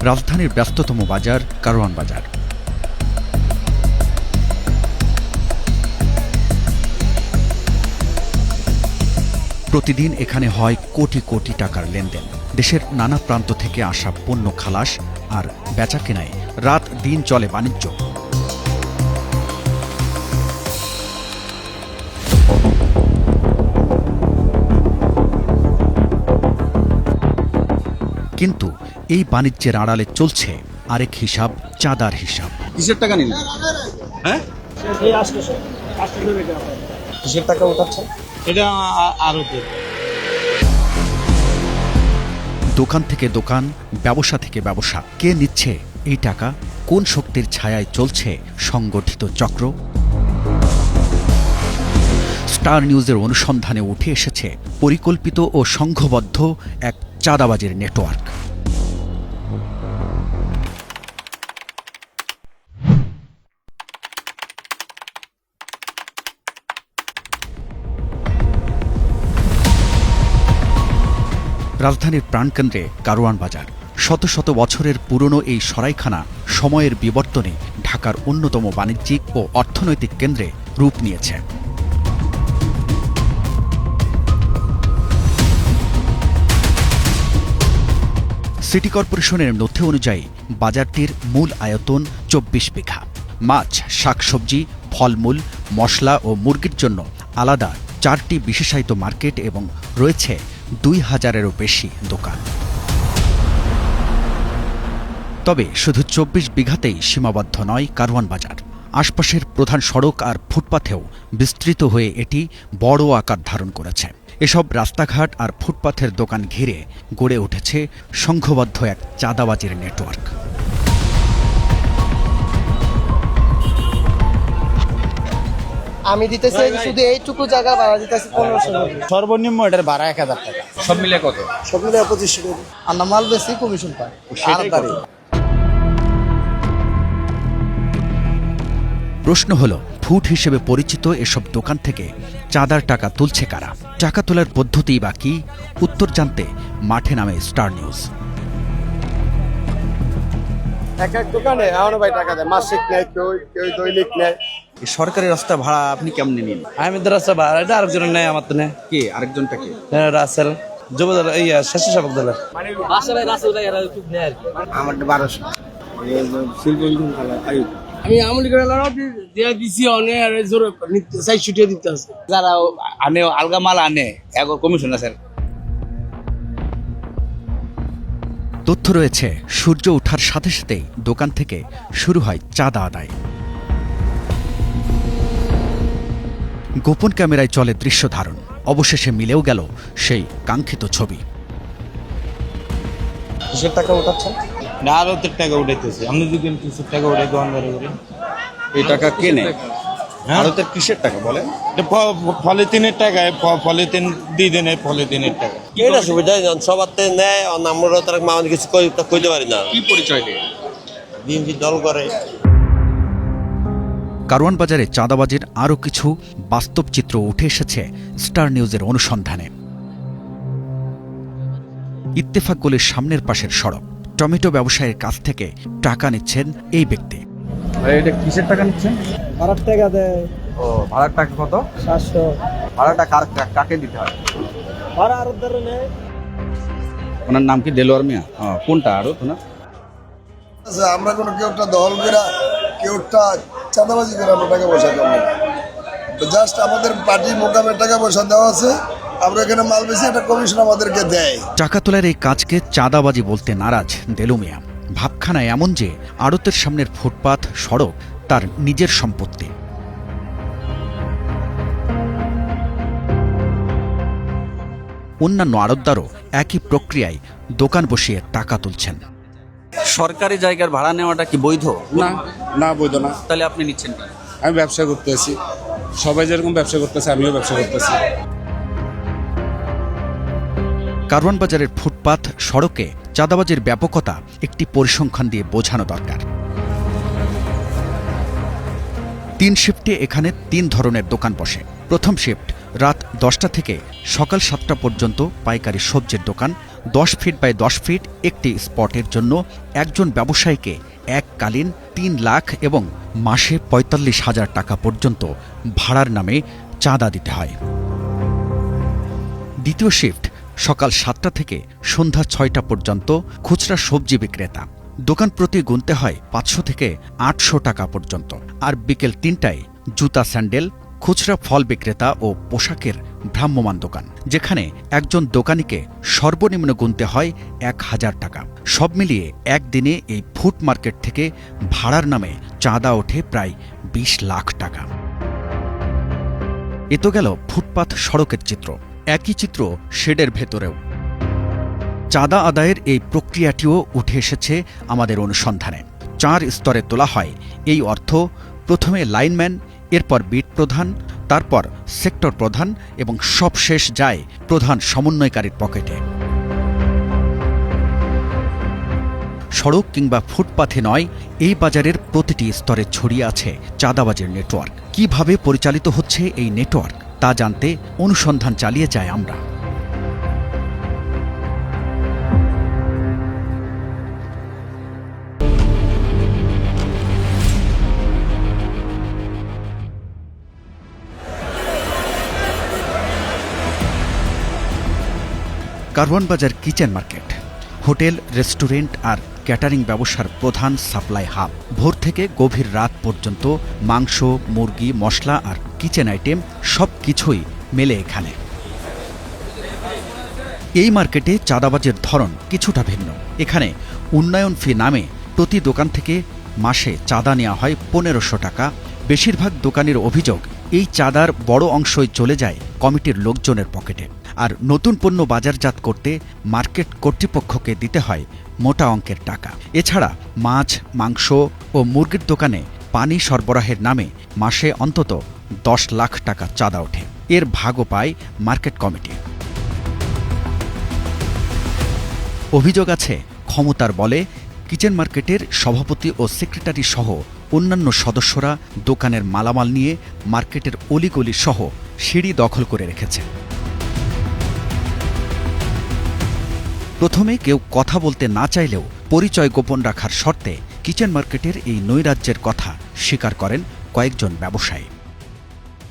রাজধানীর ব্যস্ততম বাজার কারওয়ান বাজার। প্রতিদিন এখানে হয় কোটি কোটি টাকার লেনদেন। দেশের নানা প্রান্ত থেকে আসা পণ্য খালাস আর বেচাকেনায় রাত দিন চলে বাণিজ্য। কিন্তু এই বাণিজ্যের আড়ালে চলছে আরেক হিসাব, চাঁদার হিসাব। কিসের টাকা নিলেন? হ্যাঁ, কিসের টাকা উঠাচ্ছে? এটা আরো দোকান থেকে দোকান, ব্যবসা থেকে ব্যবসা, কে নিচ্ছে এই টাকা? কোন শক্তির ছায়ায় চলছে সংগঠিত চক্র? স্টার নিউজের অনুসন্ধানে উঠে এসেছে পরিকল্পিত ও সংঘবদ্ধ এক চাঁদাবাজির নেটওয়ার্ক। রাজধানীর প্রাণকেন্দ্রে কারওয়ান বাজার। শত শত বছরের পুরনো এই সরাইখানা সময়ের বিবর্তনে ঢাকার অন্যতম বাণিজ্যিক ও অর্থনৈতিক কেন্দ্রে রূপ নিয়েছে। সিটি কর্পোরেশনের নথি অনুযায়ী বাজারটির মূল আয়তন ২৪ বিঘা। মাছ, শাকসবজি, ফলমূল, মশলা ও মুরগির জন্য আলাদা ৪টি বিশেষায়িত মার্কেট এবং রয়েছে ২,০০০-এরও বেশি দোকান। তবে শুধু ২৪ বিঘাতেই সীমাবদ্ধ নয় কারওয়ান বাজার। আশপাশের প্রধান সড়ক আর ফুটপাথেও বিস্তৃত হয়ে এটি বড় আকার ধারণ করেছে। এসব রাস্তাঘাট আর ফুটপাথের দোকান ঘিরে গড়ে উঠেছে সংঘবদ্ধ এক চাঁদাবাজির নেটওয়ার্ক। আমি দিতেছি শুধু এইটুকু জায়গা ভাড়া দিতেছি ১৫০০ টাকা। সর্বনিম্ন এটার ভাড়া ১,০০০ টাকা। সব মিলে কত? সব মিলে ২৫০০ টাকা। আর মাল বেশি কমিশন পায়। প্রশ্ন হলো, ফুট হিসেবে পরিচিত এসব দোকান থেকে চাঁদার টাকা তুলছে কারা? টাকা তোলার পদ্ধতি বা কি? উত্তর জানতে মাঠে নামে স্টার নিউজ। এক এক দোকানে এখনো ভাই টাকা দেয়, মাসিক নেয়, কেউ দৈনিক নেয়। সরকারি রাস্তা ভাড়া আপনি কেমনে নিন? আমি তো রাস্তা ভাড়া, এটা আরেকজনের নেয়, আমার তো নেই। কে আরেকজনটা কে? রাসেল যুবদল, এই স্বেচ্ছাসেবক দলের। আমার ১২০০। আমি আমলি করে দিয়ে দিছি অনেক আর জোর ৪০০ টাকা দিতে আছে। যারা আনে আলগা মাল আনে এগো কমিশন আছে। তথ্য রয়েছে, সূর্য ওঠার সাথে সাথেই দোকান থেকে শুরু হয় চাঁদা আদায়। গোপন ক্যামেরায় চলে দৃশ্য ধারণ। অবশেষে মিলেও গেল সেই কাঙ্ক্ষিত ছবি। কিসের টাকা উঠাচ্ছে? না, আরো টাকা উঠাইতেছে। আপনি যদি কিসের টাকা উঠাই দোকান করে এই টাকা কে নেয়? ভারতের কিসের টাকা বলে? পলিথিনের টাকায়, পলিথিন দিয়ে দেন, পলিথিনের টাকা। এটা সুবিধা সবার নেয়, আমরা তার আমাদের কিছু কইতে পারি না। কি পরিচয় দেয়? বিএনপি দল করে। কারওয়ান বাজারে চাঁদাবাজির আরও কিছু বাস্তব চিত্র উঠে এসেছে স্টার নিউজের অনুসন্ধানে। ইত্তেফাক গলির সামনের পাশের সড়ক। টমেটো ব্যবসায়ীর কাছ থেকে টাকা নিচ্ছেন এই ব্যক্তি। এটা কিসের টাকা নিচ্ছেন? ভাড়ার টাকা দেয়। ও, ভাড়ার টাকা কত? ৭০০। ভাড়াটা কাকে দিতে হয়? ভাড়া আরো ধরে নেয়। ওনার নাম কি দেলোয়ার মিয়া? কোনটা আরো না? আমরা কোনো কেউটা দল করে কেউটা চাঁদাবাজি করে আমরা টাকা পয়সা দেবো। তো জাস্ট আমাদের পার্টি মোকামের টাকা পয়সা দেওয়া আছে, আমরা এখানে মাল বেশি একটা কমিশন আমাদেরকে দেয়। টাকা তোলার এই কাজকে চাঁদাবাজি বলতে নারাজ দেলু মিয়া। ভাবখানা এমন যে আড়তের সামনের ফুটপাথ, সড়ক তার নিজের সম্পত্তি। অন্যান্য আড়তদারও একই প্রক্রিয়ায় দোকান বসিয়ে টাকা তুলছেন। সরকারি জায়গার ভাড়া নেওয়াটা কি বৈধ? না, না বৈধ না। তাহলে আপনি নিচ্ছেন কি? আমি ব্যবসা করতেছি, সবাই যেরকম ব্যবসা করতেছে আমিও ব্যবসা করতেছি। কারওয়ান বাজারের ফুটপাত সড়কে চাঁদাবাজির ব্যাপকতা একটি পরিসংখ্যান দিয়ে বোঝানো দরকার। 3 শিফটে এখানে 3 ধরনের দোকান বসে। প্রথম শিফট রাত 10টা থেকে সকাল 7টা পর্যন্ত পাইকারি সবজির দোকান। 10 ফিট বাই 10 ফিট একটি স্পটের জন্য একজন ব্যবসায়ীকে এককালীন 3 লাখ এবং মাসে 45,000 টাকা পর্যন্ত ভাড়ার নামে চাঁদা দিতে হয়। দ্বিতীয় শিফট সকাল 7টা থেকে সন্ধ্যা 6টা পর্যন্ত খুচরা সবজি বিক্রেতা। দোকান প্রতি গুনতে হয় 500 থেকে 800 টাকা পর্যন্ত। আর বিকেল 3টায় জুতা স্যান্ডেল, খুচরা ফল বিক্রেতা ও পোশাকের ভ্রাম্যমাণ দোকান, যেখানে একজন দোকানিকে সর্বনিম্ন গুনতে হয় 1000 টাকা। সব মিলিয়ে একদিনে এই ফুড মার্কেট থেকে ভাড়ার নামে চাঁদা ওঠে প্রায় 20 লাখ টাকা। এ তো গেল ফুটপাত সড়কের চিত্র। একই চিত্র শেডের ভেতরেও। চাঁদা আদায়ের এই প্রক্রিয়াটিও উঠে এসেছে আমাদের অনুসন্ধানে। 4 স্তরে তোলা হয় এই অর্থ। প্রথমে লাইনম্যান, এরপর বিট প্রধান, তারপর সেক্টর প্রধান এবং সবশেষ যায় প্রধান সমন্বয়কারীর পকেটে। সড়ক কিংবা ফুটপাথে নয়, এই বাজারের প্রতিটি স্তরে ছড়িয়ে আছে চাঁদাবাজির নেটওয়ার্ক। কিভাবে পরিচালিত হচ্ছে এই নেটওয়ার্ক তা জানতে অনুসন্ধান চালিয়ে যায় আমরা। কারওয়ান বাজার কিচেন মার্কেট হোটেল, রেস্টুরেন্ট আর ক্যাটারিং ব্যবসার প্রধান সাপ্লাই হাব। ভোর থেকে গভীর রাত পর্যন্ত মাংস, মুরগি, মশলা আর কিচেন আইটেম সব কিছুই মেলে এখানে। এই মার্কেটে চাঁদাবাজির ধরন কিছুটা ভিন্ন। এখানে উন্নয়ন ফি নামে প্রতি দোকান থেকে মাসে চাঁদা নেওয়া হয় 1500 টাকা। বেশিরভাগ দোকানের অভিযোগ, এই চাঁদার বড় অংশই চলে যায় কমিটির লোকজনের পকেটে। আর নতুন পণ্য বাজারজাত করতে মার্কেট কর্তৃপক্ষকে দিতে হয় মোটা অঙ্কের টাকা। এছাড়া মাছ, মাংস ও মুরগির দোকানে পানি সরবরাহের নামে মাসে অন্তত 10 লাখ টাকা চাঁদা ওঠে। এর ভাগও পায় মার্কেট কমিটি। অভিযোগ আছে, ক্ষমতার বলে কিচেন মার্কেটের সভাপতি ও সেক্রেটারি সহ অন্যান্য সদস্যরা দোকানের মালামাল নিয়ে মার্কেটের অলিগলি সহ সিঁড়ি দখল করে রেখেছে। প্রথমে কেউ কথা বলতে না চাইলেও পরিচয় গোপন রাখার শর্তে কিচেন মার্কেটের এই নৈরাজ্যের কথা স্বীকার করেন কয়েকজন ব্যবসায়ী।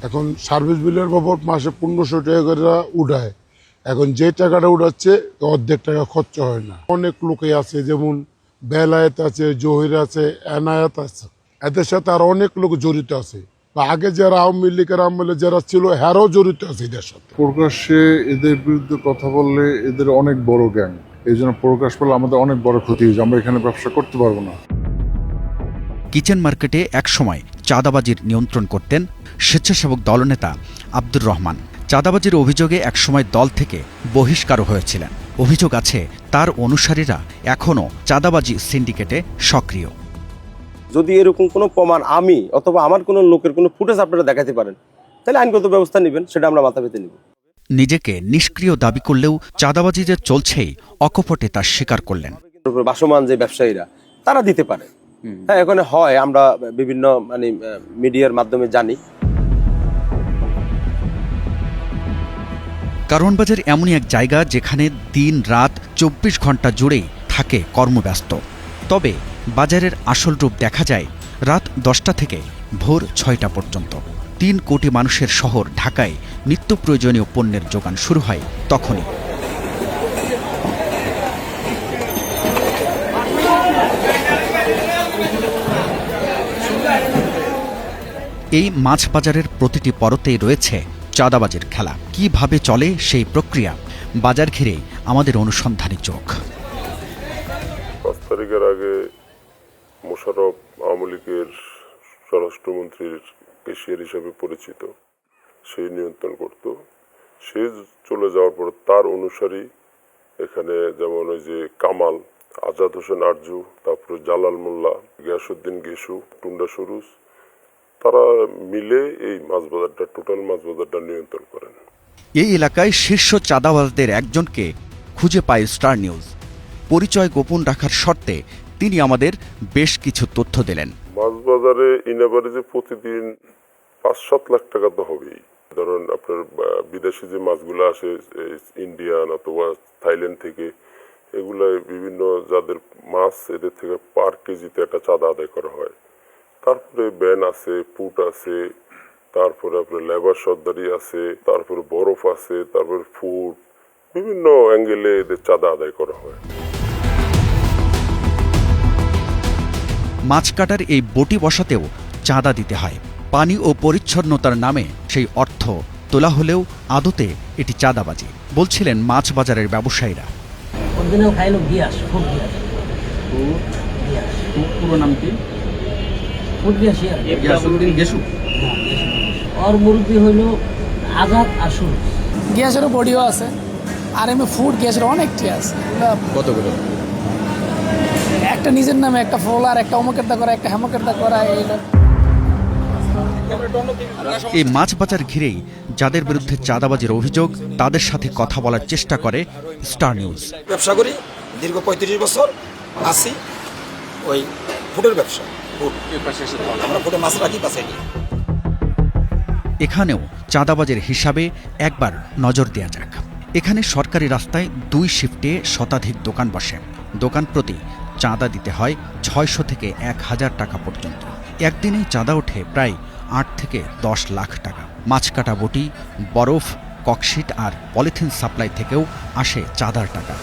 এখন সার্ভিস বিলের বাবদ মাসে 1500 টাকা করে উঠায়। এখন যে টাকাটা উঠাচ্ছে অর্ধেক টাকা খরচ হয় না। অনেক লোকে আছে, যেমন বেলায়েত আছে, জহির আছে, এনায়েত আছে, এদের সাথে আর অনেক লোক জড়িত আছে। বা আগে যারা আওয়ামী লীগের আমলে যারা ছিল হ্যারও জড়িত আছে এদের সাথে। প্রকাশ্যে এদের বিরুদ্ধে কথা বললে এদের অনেক বড় গ্যাং, এই জন্য প্রকাশ পেলে আমাদের অনেক বড় ক্ষতি হয়েছে, আমরা এখানে ব্যবসা করতে পারবো না। কিচেন মার্কেটে একসময় চাঁদাবাজির নিয়ন্ত্রণ করতেন স্বেচ্ছাসেবক দলনেতা আব্দুর রহমান। চাঁদাবাজির অভিযোগে একসময় দল থেকে বহিষ্কারও হয়েছিলেন। অভিযোগ আছে, তার অনুসারীরা এখনও চাঁদাবাজি সিন্ডিকেটে সক্রিয়। যদি এরকম কোনো প্রমাণ আমি অথবা আমার কোনো লোকের কোনো ফুটেজ আপনারা দেখাতে পারেন, তাহলে আইনগত ব্যবস্থা নেবেন, সেটা আমরা মাথা পেতে নিব। নিজেকে নিষ্ক্রিয় দাবি করলেও চাঁদাবাজি যে চলছেই অকপটে তা স্বীকার করলেন। ভাসমান যে ব্যবসায়ীরা তারা দিতে পারে, হ্যাঁ, এখানে হয়, আমরা বিভিন্ন মিডিয়ার মাধ্যমে জানি। কারওয়ান বাজার এমনই এক জায়গা যেখানে দিন রাত 24 ঘন্টা জুড়েই থাকে কর্মব্যস্ত। তবে বাজারের আসল রূপ দেখা যায় রাত 10টা থেকে ভোর 6টা পর্যন্ত। 3 কোটি মানুষের শহর ঢাকায় নিত্য প্রয়োজনীয় পণ্যের যোগান শুরু হয় তখনই। এই মাছ বাজারের প্রতিটি পরতেই রয়েছে চাঁদাবাজির খেলা। কিভাবে চলে সেই প্রক্রিয়া, বাজার ঘিরেই আমাদের অনুসন্ধানী চোখ। 5 তারিখের আগে মোশাররফ আওয়ামী লীগের স্বরাষ্ট্রমন্ত্রীর কেশিয়ার হিসাবে পরিচিত, সেই নিয়ন্ত্রণ করত। সে চলে যাওয়ার পর তার অনুসারী এখানে যেমন ওই যে কামাল, আজাদ হোসেন আরজু, তারপরে জালাল মোল্লা, গিয়াসউদ্দিন গেসু, টুন্ডা সুরুজ, তারা মিলে এই মাছ বাজারটা, টোটাল মাছ বাজারটা নিয়ন্ত্রণ করেন। এই এলাকায় শীর্ষ চাঁদাবাজদের একজনকে খুঁজে পায় স্টার নিউজ। পরিচয় গোপন রাখার শর্তে তিনি আমাদের বেশ কিছু তথ্য দিলেন। মাছ বাজারে ইনাবারিজে প্রতিদিন ৫-৭ লাখ টাকা তো হবেই। ধরুন আপনার বিদেশি যে মাছগুলো আসে ইন্ডিয়ান অথবা থাইল্যান্ড থেকে, এগুলাই বিভিন্ন যাদের মাছ, এদের থেকে পার কেজিতে একটা চাঁদা আদায় করা হয়। তারপরে ব্যান আছে, পুট আছে, তারপরে আপনার লেবার সর্দারি আছে, তারপরে বরফ আছে, তারপরে ফুড, বিভিন্ন অ্যাঙ্গেলে এদের চাঁদা আদায় করা হয়। মাছ কাটার এই বটি বসাতেও চাঁদা দিতে হয়। পানি ও পরিচ্ছন্নতার নামে সেই অর্থ তোলা হলেও আদতে এটি চাঁদাবাজি, বলছিলেন মাছ বাজারের ব্যবসায়ীরা। পুরো নাম কি? আর মুরগি হইল আজাদ আসুন। গ্যাসেরও বডিও আছে, আর এমনি ফুড গ্যাসের অনেকটি আছে। কতগুলো? একটা নিজের নামে, একটা ফল, আর একটা অমুকের দা করা, একটা হেমকের দা করা। এই মাছ বাজার ঘিরেই যাদের বিরুদ্ধে চাঁদাবাজির অভিযোগ, তাদের সাথে কথা বলার চেষ্টা করে স্টার নিউজ। ব্যবসা করি দীর্ঘ ৩৫ বছর, আছি ওই ফুডের ব্যবসা। আমরা ফুডে মাছ রাখি, পাশে। এখানেও চাঁদাবাজির হিসাবে একবার নজর দেয়া যাক। এখানে সরকারি রাস্তায় ২ শিফটে শতাধিক দোকান বসে। দোকান প্রতি চাঁদা দিতে হয় ৬০০ থেকে ১,০০০ টাকা পর্যন্ত। একদিনেই চাঁদা ওঠে প্রায় ৮ থেকে ১০ লাখ টাকা। মাছ কাটা বটি, বরফ, ককশিট আর পলিথিন সাপ্লাই থেকেও আসে চাঁদার টাকা।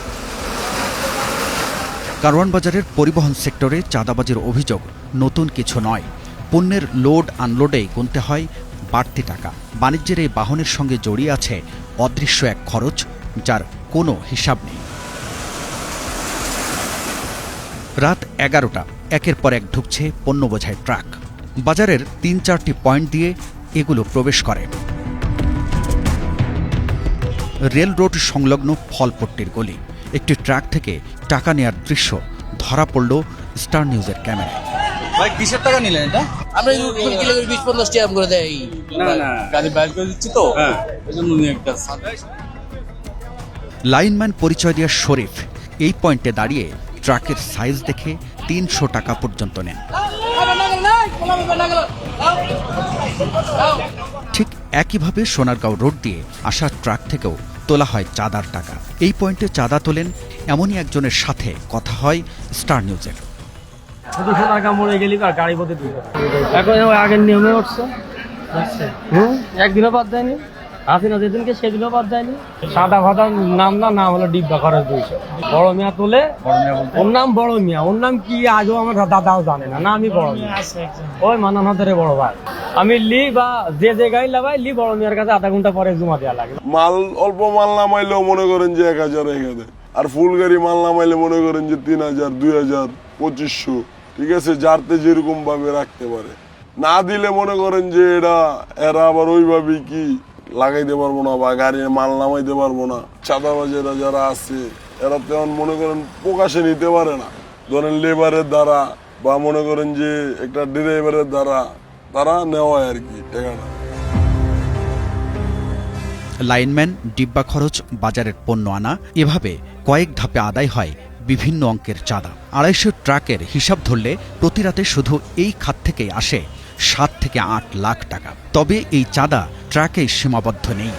কারওয়ান বাজারের পরিবহন সেক্টরে চাঁদাবাজির অভিযোগ নতুন কিছু নয়। পণ্যের লোড আনলোডেই গুনতে হয় বাড়তি টাকা। বাণিজ্যের এই বাহনের সঙ্গে জড়িয়ে আছে অদৃশ্য এক খরচ, যার কোনো হিসাব নেই। রাত ১১টা, একের পর এক ঢুকছে পণ্য বোঝাই ট্রাক। বাজারের ৩-৪টি পয়েন্ট দিয়ে এগুলো প্রবেশ করে। রেল রোড সংলগ্ন ফলপট্টির গলি। একটি ট্রাক থেকে টাকা নেয়ার দৃশ্য ধরা পড়ল স্টার নিউজের ক্যামেরায়। ভাই কিসের টাকা নিলেন এটা? আমরা ২০-৫০ টাকা করে দেয়। না গাড়ি বাইর করে দিচ্ছি তো, এজন্য একটা লাইনম্যান পরিচয় দেওয়া শরীফ এই পয়েন্টে দাঁড়িয়ে ট্রাকের সাইজ দেখে ৩০০ টাকা পর্যন্ত নেন। ঠিক একইভাবে সোনারগাঁও রোড দিয়ে আসা ট্রাক থেকেও তোলা হয় চাঁদার টাকা। এই পয়েন্টে চাঁদা তোলেন এমনই একজনের সাথে কথা হয় স্টার নিউজের। এখন আগের নিয়মে উঠছে, একদিনও বাদ দেয়নি। হাসিনা যেদিনকে সেদিনও বাদ দেয়নি। সাদা ভাতা নাম হলো ডিব্বা খরচ ২০০। বড় মিয়া তোলে, ওর নাম বড় মিয়া। ওর নাম কি আজও আমার দাদাও জানে না। আমি বড় মিয়া, ওই মানান হাতের বড় ভাই। আমি লি বা যে গাড়ি লাগাই লি বড় মিয়ার কাছে আধা ঘন্টা পরে জমা দেওয়া লাগে। মাল অল্প মাল নামাইলেও মনে করেন যে ১,০০০ এখানে, আর ফুল গাড়ি মাল নামাইলে মনে করেন যে ৩,০০০, ২,০০০, ২৫০০। ঠিক আছে, যারতে যেরকম ভাবে রাখতে পারে। না দিলে মনে করেন যে এরা আবার ওইভাবে কি লাগাইতে পারবো না বা গাড়ির মাল নামাইতে পারবো না। চাঁদাবাজেরা যারা আছে এরা তেমন মনে করেন প্রকাশে নিতে পারে না। ধরেন লেবারের দ্বারা বা মনে করেন যে একটা ড্রাইভারের দ্বারা তারা নেওয়া আর কি টাকাটা। লাইনম্যান, ডিব্বা খরচ, বাজারের পণ্য আনা, এভাবে কয়েক ধাপে আদায় হয় বিভিন্ন অঙ্কের চাঁদা। ২৫০ ট্রাকের হিসাব ধরলে প্রতি রাতে শুধু এই খাত থেকেই আসে ৭ থেকে ৮ লাখ টাকা। তবে এই চাঁদা ট্রাকে সীমাবদ্ধ নেই।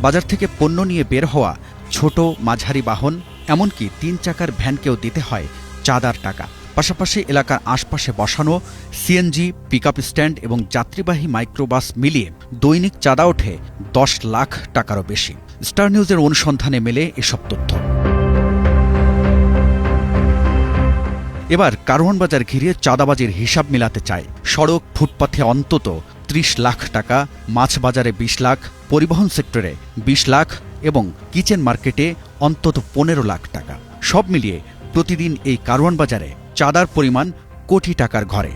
বাজার থেকে পণ্য নিয়ে বের হওয়া ছোট মাঝারি বাহন, এমনকি ৩ চাকার ভ্যানকেও দিতে হয় চাঁদার টাকা। পাশাপাশি এলাকার আশপাশে বসানো সিএনজি, পিকআপ স্ট্যান্ড এবং যাত্রীবাহী মাইক্রোবাস মিলিয়ে দৈনিক চাঁদা ওঠে ১০ লাখ টাকারও বেশি। স্টার নিউজের অনুসন্ধানে মেলে এসব তথ্য। এবার কারওয়ান বাজার ঘিরে চাঁদাবাজির হিসাব মেলাতে চায়। সড়ক, ফুটপাথে অন্তত ৩০ লাখ টাকা, মাছ বাজারে ২০ লাখ, পরিবহন সেক্টরে ২০ লাখ এবং কিচেন মার্কেটে অন্তত ১৫ লাখ টাকা। সব মিলিয়ে প্রতিদিন এই কারওয়ান বাজারে চাঁদার পরিমাণ কোটি টাকার ঘরে।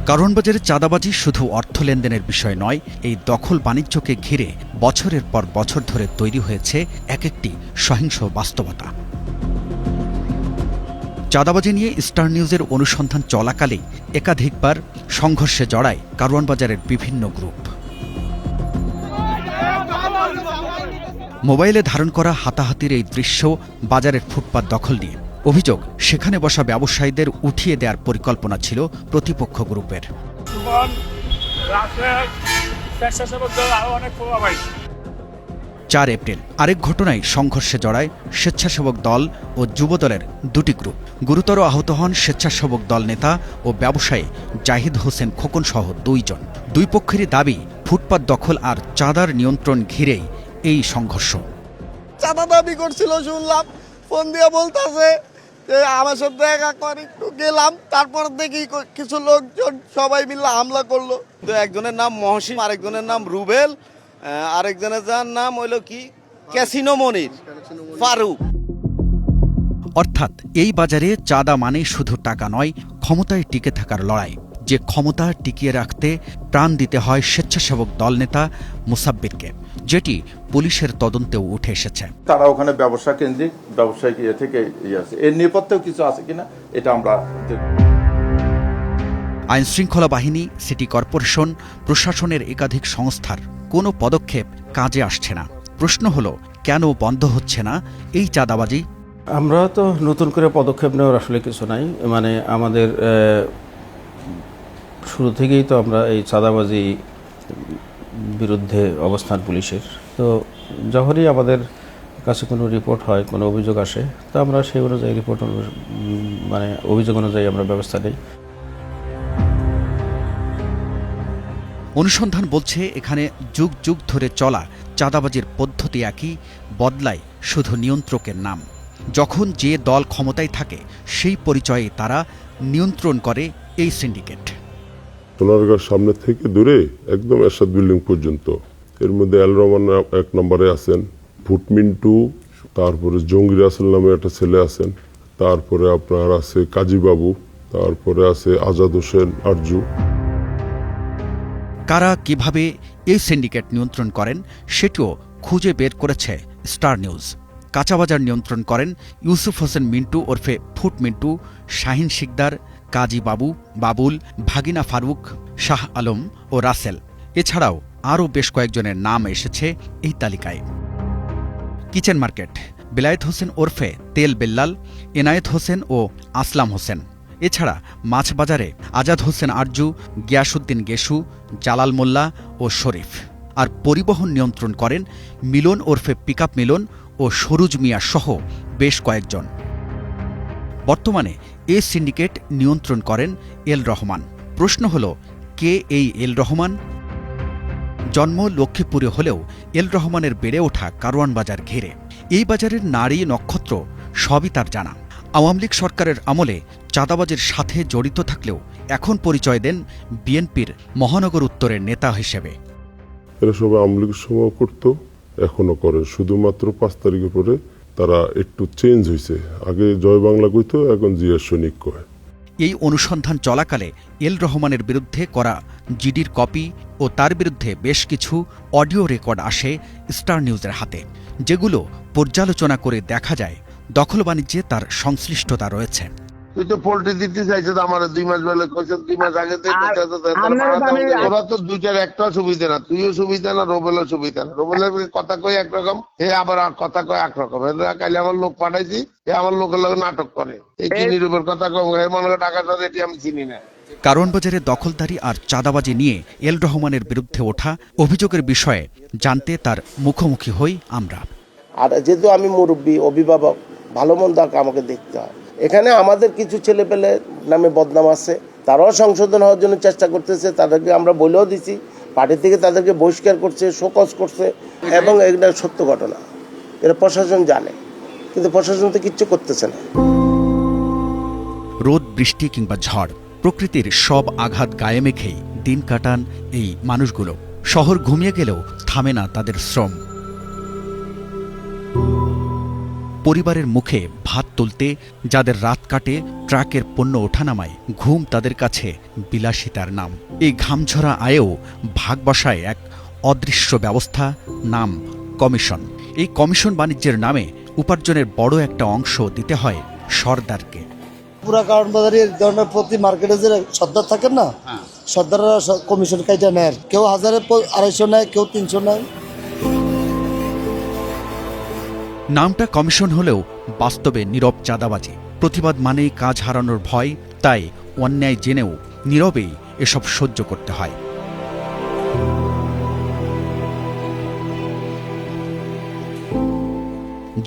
কারওয়ান বাজারে চাঁদাবাজি শুধু অর্থ লেনদেনের বিষয় নয়, এই দখল বাণিজ্যকে ঘিরে বছরের পর বছর ধরে তৈরি হয়েছে এক একটি সহিংস বাস্তবতা। চাঁদাবাজি নিয়ে স্টার নিউজের অনুসন্ধান চলাকালেই একাধিকবার সংঘর্ষে জড়ায় কারওয়ান বাজারের বিভিন্ন গ্রুপ। মোবাইলে ধারণ করা হাতাহাতির এই দৃশ্য বাজারের ফুটপাত দখল নিয়ে। অভিযোগ, সেখানে বসা ব্যবসায়ীদের উঠিয়ে দেওয়ার পরিকল্পনা ছিল প্রতিপক্ষ গ্রুপের। 4 এপ্রিল আরেক ঘটনায় সংঘর্ষে জড়ায় স্বেচ্ছাসেবক দল ও যুবদলের দুটি গ্রুপ। গুরুতর আহত হন স্বেচ্ছাসেবক দল নেতা ও ব্যবসায়ী জাহিদ হোসেন খোকন সহ 2 জন। দুই পক্ষেরই দাবি, ফুটপাত দখল আর চাঁদার নিয়ন্ত্রণ ঘিরেই এই সংঘর্ষ। চাঁদা দাবি করছিল, শুনলাম ফোন দিয়ে বলতেছে যে আমার সাথে দেখা করে, একটু গেলাম, তারপর দেখি কিছু লোকজন সবাই মিলে হামলা করলো। তো একজনের নাম মহসিন, আরেকজনের নাম রুবেল, আরেকজনের যার নাম হইলো কি ক্যাসিনো মনির ফারুক। অর্থাৎ এই বাজারে চাঁদা মানে শুধু টাকা নয়, ক্ষমতায় টিকে থাকার লড়াই। যে ক্ষমতা টিকিয়ে রাখতে প্রাণ দিতে হয় স্বেচ্ছাসেবক দল নেতা মুসাব্বিরকে, যেটি পুলিশের তদন্তেও উঠে এসেছে। তারা ওখানে ব্যবসা কেন্দ্রিক ব্যবসায়িক থেকে আছে, এর নেপথ্যেও কিছু আছে কিনা এটা আমরা আইন শৃঙ্খলা বাহিনী, সিটি কর্পোরেশন, প্রশাসনের একাধিক সংস্থার কোনো পদক্ষেপ কাজে আসছে না। প্রশ্ন হলো, কেন বন্ধ হচ্ছে না এই চাঁদাবাজি? আমরা তো নতুন করে পদক্ষেপ নেওয়ার আসলে কিছু নাই। মানে আমাদের শুরু থেকেই তো আমরা এই চাঁদাবাজি বিরুদ্ধে অবস্থান পুলিশের। তো যখনই আমাদের কাছে কোনো রিপোর্ট হয়, কোনো অভিযোগ আসে, তো আমরা সেই অনুযায়ী রিপোর্ট মানে অভিযোগ অনুযায়ী আমরা ব্যবস্থা নিই। অনুসন্ধান বলছে, এখানে যুগ যুগ ধরে চলা চাঁদাবাজির পদ্ধতি একই, বদলায় শুধু নিয়ন্ত্রকের নাম। যখন যে দল ক্ষমতায় থাকে সেই পরিচয়ে তারা নিয়ন্ত্রণ করে এই সিন্ডিকেট। সোনারগাঁর সামনে থেকে দূরে একদম এরশাদ বিল্ডিং পর্যন্ত, এর মধ্যে আল রহমান 1 নম্বরে আছেন, ফুটমিন্টু, তারপরে জঙ্গির রাসেল নামে একটা ছেলে আছেন, তারপরে আপনার আছে কাজীবাবু, তারপরে আছে আজাদ হোসেন আরজু। কারা কিভাবে এই সিন্ডিকেট নিয়ন্ত্রণ করেন সেটিও খুঁজে বের করেছে স্টার নিউজ। কাঁচাবাজার নিয়ন্ত্রণ করেন ইউসুফ হোসেন মিন্টু ওরফে ফুট মিন্টু, শাহিন শিকদার, কাজী বাবু, বাবুল, ভাগিনা ফারুক, শাহ আলম ও রাসেল। এছাড়াও আরও বেশ কয়েকজনের নাম এসেছে এই তালিকায়। কিচেন মার্কেট, বেলায়েত হোসেন ওরফে তেল বেল্লাল, এনায়েত হোসেন ও আসলাম হোসেন। এছাড়া মাছ বাজারে আজাদ হোসেন আরজু, গিয়াসউদ্দিন গেশু, জালাল মোল্লা ও শরীফ। আর পরিবহন নিয়ন্ত্রণ করেন মিলন ওরফে পিকআপ মিলন ও সরুজ মিয়া সহ বেশ কয়েকজন। বর্তমানে এই সিন্ডিকেট নিয়ন্ত্রণ করেন এল রহমান। প্রশ্ন হল, কে এই এল রহমান? জন্ম লক্ষ্মীপুরে হলেও এল রহমানের বেড়ে ওঠা কারওয়ান বাজার ঘিরে। এই বাজারের নারী নক্ষত্র সবই তার জানা। আওয়ামী লীগ সরকারের আমলে চাঁদাবাজির সাথে জড়িত থাকলেও এখন পরিচয় দেন বিএনপির মহানগর উত্তরের নেতা হিসেবে। এরা সবাই আওয়ামী লীগের সময় করতো, এখনো করে, শুধুমাত্র 5 তারিখের পরে তারা একটু চেঞ্জ হয়েছে। আগে জয় বাংলা কইতো, এখন জিয়া সৈনিক কয়। এই অনুসন্ধান চলাকালে এল রহমানের বিরুদ্ধে করা জিডির কপি ও তার বিরুদ্ধে বেশ কিছু অডিও রেকর্ড আসে স্টার নিউজের হাতে, যেগুলো পর্যালোচনা করে দেখা যায় দখল বাণিজ্যে তার সংশ্লিষ্টতা রয়েছে। তুই তো পোল্ট্রি দিতে চাইছো আমার 2 মাস বেলা কইছ, 2 মাস আগে ওরা তো 2টার একটা সুবিধা না, তুইও সুবিধা না, রোবেলও সুবিধা না। রোবেলের কথা কই একরকম, হে আবার কথা কয় একরকম। কালে আমার লোক পাঠাইছি, হে আমার লোকের লোক নাটক করে, এই কি নিরূপের কথা কম, হে মনে করে টাকা চাঁদা, এটি আমি চিনি না। কারওয়ান বাজারে দখলদারি আর চাঁদাবাজি নিয়ে এল রহমানের বিরুদ্ধে ওঠা অভিযোগের বিষয়ে জানতে তার মুখোমুখি হই আমরা। আর যেহেতু আমি মুরব্বী, অভিভাবক, ভালো মন্দ আমাকে দেখতে হয়। এখানে আমাদের কিছু ছেলেপেলে নামে বদনাম আছে, তারাও সংশোধন হওয়ার জন্য চেষ্টা করতেছে। তাদেরকে আমরা বলেও দিছি, পার্টি থেকে তাদেরকে বহিষ্কার করছে, শোকজ করছে, এবং এটা সত্য ঘটনা। এটা প্রশাসন জানে, কিন্তু প্রশাসন তো কিচ্ছু করতেছে না। রোদ, বৃষ্টি কিংবা ঝড়, প্রকৃতির সব আঘাত গায়ে মেখেই দিন কাটান এই মানুষগুলো। শহর ঘুমিয়ে গেলেও থামে না তাদের শ্রম। পরিবারের মুখে ভাত তুলতে যাদের রাত কাটে ট্রাকের পণ্য ওঠানামায়, ঘুম তাদের কাছে বিলাসিতার নাম। এই ঘামঝরা আয়েও ভাগ বসায় এক অদৃশ্য ব্যবস্থা, নাম কমিশন। এই কমিশন বাণিজ্যের নামে উপার্জনের বড় একটা অংশ দিতে হয় সরদারকে। পুরা কারণ বাজারে এই ধরনের প্রতি মার্কেটে যে সর্দার থাকেন না, সর্দাররা কমিশন কাইটা নেয়, কেউ 1,200 নেয়, কেউ 300 নেয়। নামটা কমিশন হলেও বাস্তবে নীরব চাঁদাবাজি। প্রতিবাদ মানেই কাজ হারানোর ভয়, তাই অন্যায় জেনেও নীরবেই এসব সহ্য করতে হয়।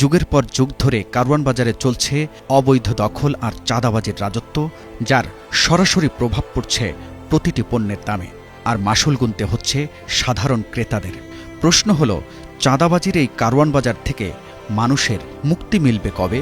যুগের পর যুগ ধরে কারওয়ান বাজারে চলছে অবৈধ দখল আর চাঁদাবাজির রাজত্ব, যার সরাসরি প্রভাব পড়ছে প্রতিটি পণ্যের দামে, আর মাসুল গুনতে হচ্ছে সাধারণ ক্রেতাদের। প্রশ্ন হলো, চাঁদাবাজির এই কারওয়ান বাজার থেকে মানুষের মুক্তি মিলবে কবে?